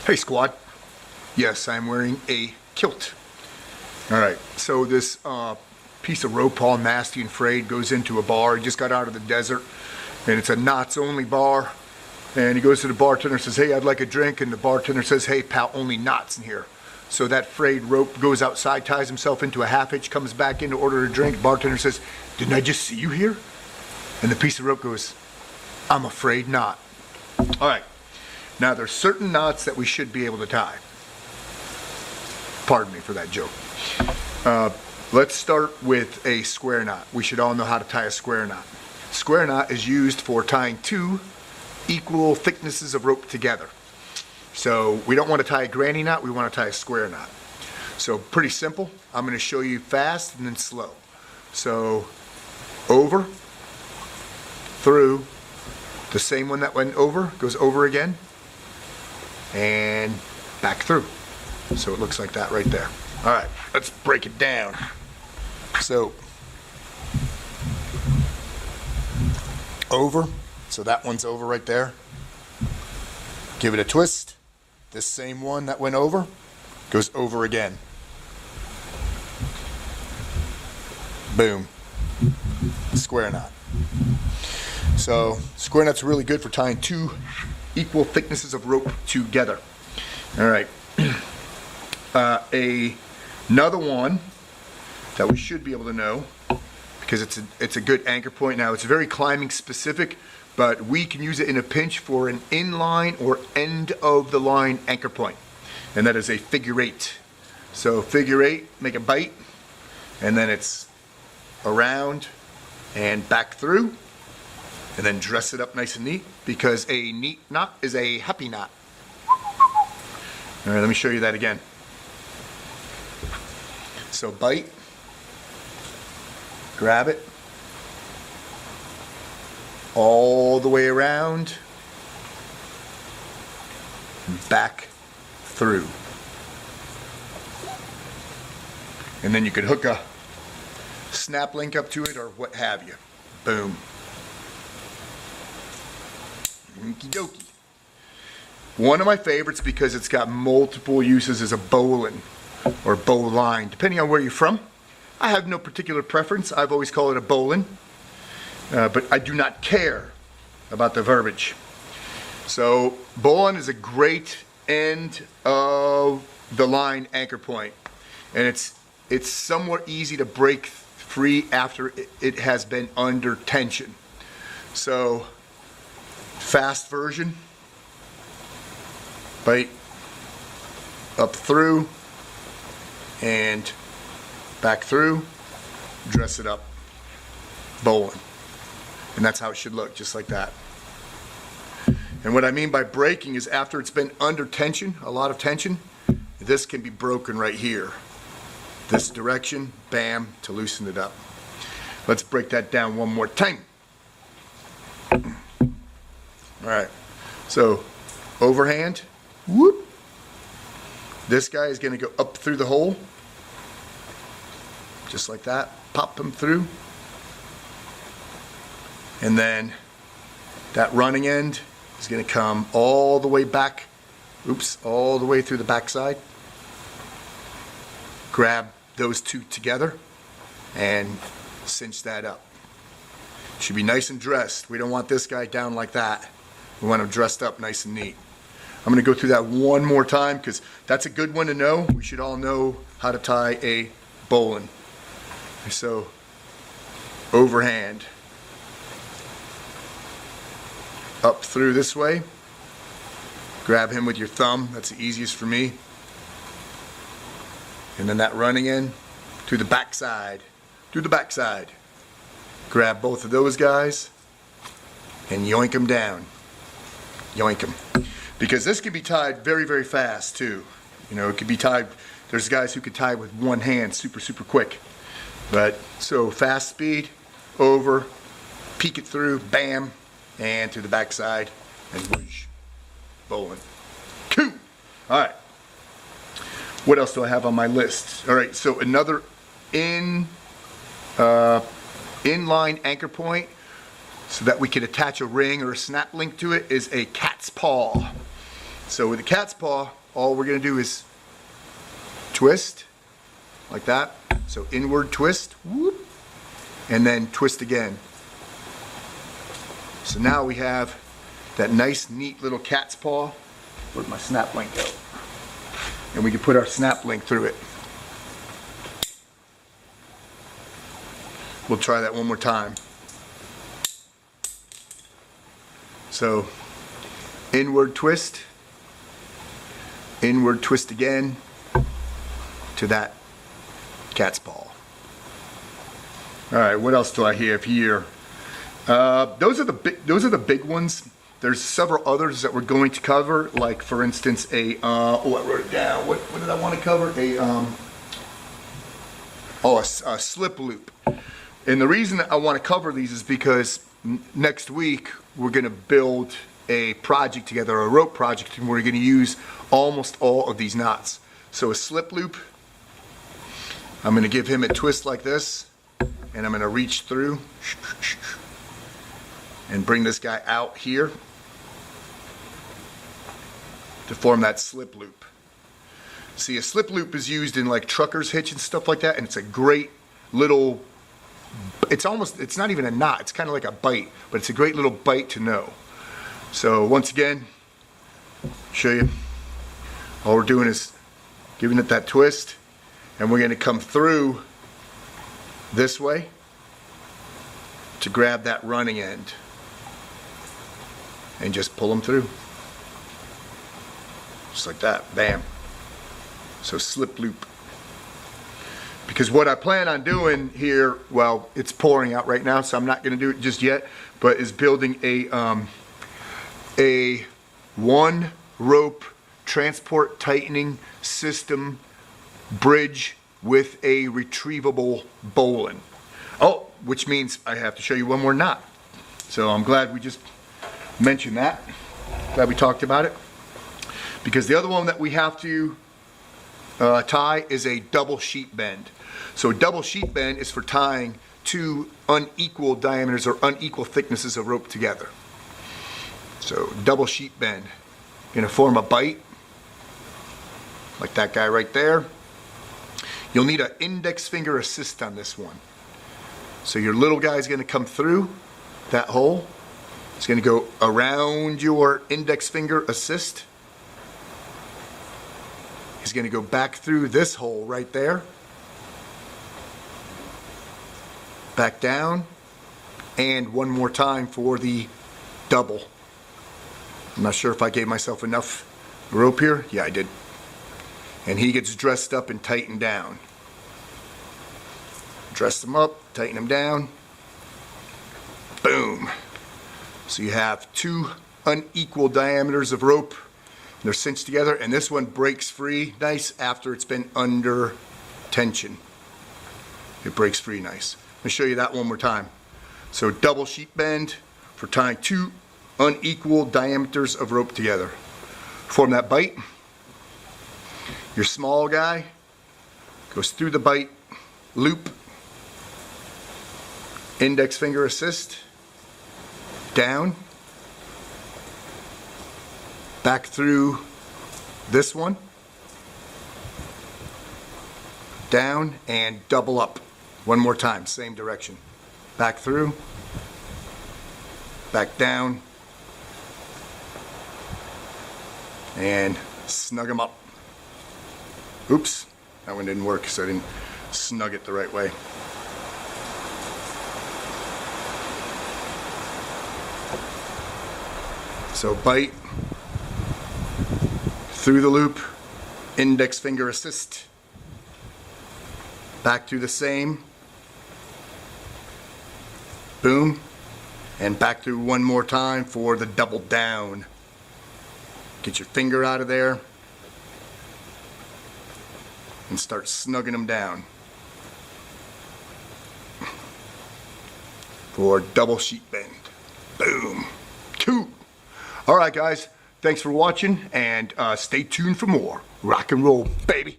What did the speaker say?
Hey squad. Yes, I'm wearing a kilt. Alright, so this piece of rope all nasty and frayed goes into a bar. He just got out of the desert and it's a knots only bar. And he goes to the bartender and says, hey, I'd like a drink. And the bartender says, hey pal, only knots in here. So that frayed rope goes outside, ties himself into a half hitch, comes back in to order a drink. Bartender says, didn't I just see you here? And the piece of rope goes, I'm afraid not. Alright, now there's certain knots that we should be able to tie. Pardon me for that joke. Let's start with a square knot. We should all know how to tie a square knot. Square knot is used for tying two equal thicknesses of rope together. So we don't want to tie a granny knot, we want to tie a square knot. So pretty simple. I'm going to show you fast and then slow. So over, through, the same one that went over goes over again, and back through. So it looks like that right there. All right, let's break it down. So over, so that one's over right there. Give it a twist. This same one that went over goes over again. Boom. Square knot. So square knot's really good for tying two equal thicknesses of rope together. All right. Another one that we should be able to know, because it's a good anchor point. Now it's very climbing specific, but we can use it in a pinch for an inline or end of the line anchor point, and that is a figure eight. So figure eight, make a bite, and then it's around and back through, and then dress it up nice and neat, because a neat knot is a happy knot. All right, let me show you that again. So bite, grab it, all the way around, back through. And then you could hook a snap link up to it or what have you. Boom. Okie dokie. One of my favorites, because it's got multiple uses, is a bowline or bowline, depending on where you're from. I have no particular preference. I've always called it a bowline, but I do not care about the verbiage. So bowline is a great end of the line anchor point, and it's somewhat easy to break free after it has been under tension. So fast version, bite up through and back through, dress it up, bowline. And that's how it should look, just like that. And what I mean by breaking is after it's been under tension, a lot of tension, this can be broken right here. This direction, bam, to loosen it up. Let's break that down one more time. All right, so overhand, whoop. This guy is going to go up through the hole, just like that, pop him through. And then that running end is going to come all the way back, all the way through the backside. Grab those two together and cinch that up. Should be nice and dressed. We don't want this guy down like that. We want him dressed up nice and neat. I'm going to go through that one more time because that's a good one to know. We should all know how to tie a bowline. So overhand, up through this way, grab him with your thumb, that's the easiest for me, and then that running in to the backside, grab both of those guys and yoink them down, yoink them, because this can be tied very, very fast too. You know, it could be tied, there's guys who could tie with one hand super, super quick. But so fast speed, over, peek it through, bam, and to the backside, and whoosh, bowline. Cool. All right. What else do I have on my list? All right. So another inline anchor point, so that we could attach a ring or a snap link to it, is a cat's paw. So with the cat's paw, all we're going to do is twist like that. So inward twist, whoop, and then twist again. So now we have that nice, neat little cat's paw. Where'd my snap link go? And we can put our snap link through it. We'll try that one more time. So inward twist again to that cat's paw. All right, what else do I have here? Those are the big ones. There's several others that we're going to cover, like for instance I wrote it down. What did I want to cover? A slip loop. And the reason I want to cover these is because next week we're going to build a project together, a rope project, and we're going to use almost all of these knots. So a slip loop, I'm going to give him a twist like this, and I'm going to reach through and bring this guy out here to form that slip loop. See, a slip loop is used in like truckers' hitch and stuff like that, and it's a great little, it's not even a knot, it's kind of like a bite, but it's a great little bite to know. So once again, show you, all we're doing is giving it that twist, and we're going to come through this way to grab that running end and just pull them through. Just like that, bam. So slip loop. Because what I plan on doing here, well, it's pouring out right now, so I'm not going to do it just yet, but is building a one rope transport tightening system bridge with a retrievable bowline. Oh, which means I have to show you one more knot. So I'm glad we just mentioned that. Glad we talked about it. Because the other one that we have to tie is a double sheet bend. So a double sheet bend is for tying two unequal diameters or unequal thicknesses of rope together. So double sheet bend. Gonna form a bite like that guy right there. You'll need an index finger assist on this one. So your little guy is gonna come through that hole. It's gonna go around your index finger assist. He's going to go back through this hole right there, back down, and one more time for the double. I'm not sure if I gave myself enough rope here. Yeah, I did. And he gets dressed up and tightened down. Dress him up, tighten him down. Boom. So you have two unequal diameters of rope. They're cinched together, and this one breaks free nice after it's been under tension. It breaks free nice. Let me show you that one more time. So double sheet bend for tying two unequal diameters of rope together. Form that bite. Your small guy goes through the bite loop, index finger assist, down, back through this one, down, and double up. One more time, same direction. Back through, back down, and snug them up. Oops, that one didn't work, so I didn't snug it the right way. So bite, through the loop, index finger assist, back through the same, boom, and back through one more time for the double down. Get your finger out of there and start snugging them down for double sheet bend. Boom. Two. All right, guys. Thanks for watching, and stay tuned for more rock and roll, baby.